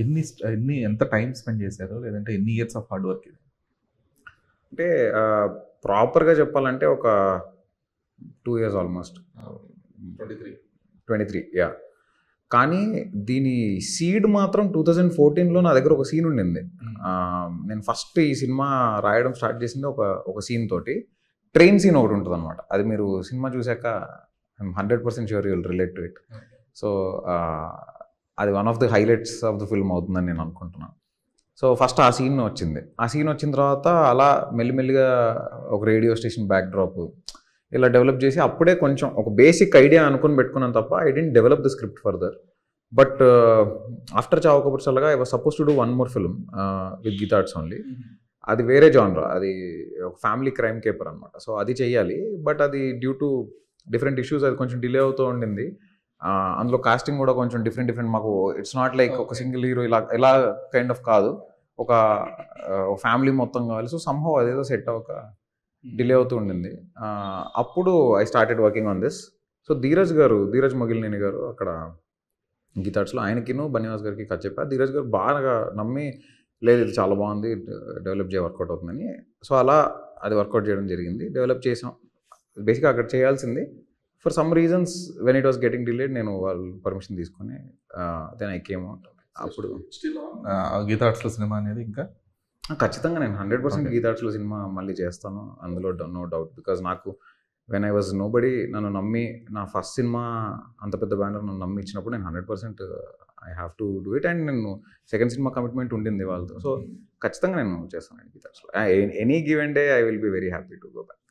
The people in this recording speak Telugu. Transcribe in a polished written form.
ఎన్ని ఎన్ని ఎంత టైం స్పెండ్ చేశారు, లేదంటే ఎన్ని ఇయర్స్ ఆఫ్ హార్డ్ వర్క్ ఇది? అంటే ప్రాపర్గా చెప్పాలంటే ఒక 2 years ఆల్మోస్ట్. 23 యా. కానీ దీని సీడ్ మాత్రం 2014లో నా దగ్గర ఒక సీన్ ఉండింది. నేను ఫస్ట్ ఈ సినిమా రాయడం స్టార్ట్ చేసింది ఒక సీన్ తోటి. ట్రైన్ సీన్ ఒకటి ఉంటుంది అనమాట. అది మీరు సినిమా చూసాక I'm 100% sure you will relate to it. So అది one of the highlights of the film అవుతుందని నేను అనుకుంటున్నాను. సో ఫస్ట్ ఆ సీన్ వచ్చింది. ఆ సీన్ వచ్చిన తర్వాత అలా మెల్లిమెల్లిగా ఒక రేడియో స్టేషన్ బ్యాక్ డ్రాప్ ఇలా డెవలప్ చేసి అప్పుడే కొంచెం ఒక బేసిక్ ఐడియా అనుకుని పెట్టుకున్నాను తప్ప I didn't develop the script further. But after Chaavu Kaburu Challaga I was suppose to do one more film with Geetha Arts only. అది వేరే జానరా, అది ఒక ఫ్యామిలీ క్రైమ్ కేపర్ అనమాట. సో అది చెయ్యాలి, బట్ అది డ్యూ టు డిఫరెంట్ ఇష్యూస్ అది కొంచెం డిలే అవుతూ ఉండింది. అందులో కాస్టింగ్ కూడా కొంచెం డిఫరెంట్ మాకు ఇట్స్ నాట్ లైక్ ఒక సింగిల్ హీరో ఇలా కైండ్ ఆఫ్ కాదు, ఒక ఫ్యామిలీ మొత్తం కావాలి. సో సంహౌ అదేదో సెట్ అవ్వక డిలే అవుతూ ఉండింది. అప్పుడు I started working on this. So Dheeraj Mogilineni గారు అక్కడ గీతార్ట్స్లో ఆయనకిను బన్నివాస్ గారికి కథ చెప్పా. ధీరజ్ గారు బాగా నమ్మి లేదు ఇది చాలా బాగుంది, డెవలప్ వర్కౌట్ అవుతుందని. సో అలా అది వర్కౌట్ చేయడం జరిగింది, డెవలప్ చేసాం. బేసిక్గా అక్కడ చేయాల్సింది. For some reasons when it was getting delayed నేను వాళ్ళు పర్మిషన్ తీసుకొని దెన్ ఐ కేమ్ అవుట్. అప్పుడు గీతా ఆర్ట్స్లో సినిమా అనేది ఇంకా ఖచ్చితంగా నేను 100% గీతా ఆర్ట్స్లో సినిమా మళ్ళీ చేస్తాను, అందులో నో డౌట్. బికాజ్ నాకు వెన్ ఐ వాజ్ నోబడీ నన్ను నమ్మి నా ఫస్ట్ సినిమా అంత పెద్ద బ్యానర్ నన్ను నమ్మి ఇచ్చినప్పుడు నేను 100% I have to do it. And నేను సెకండ్ సినిమా కమిట్మెంట్ ఉండింది వాళ్ళతో. సో ఖచ్చితంగా నేను చేస్తాను గీతా ఆర్ట్స్లో. Any given day I will be very happy to go back.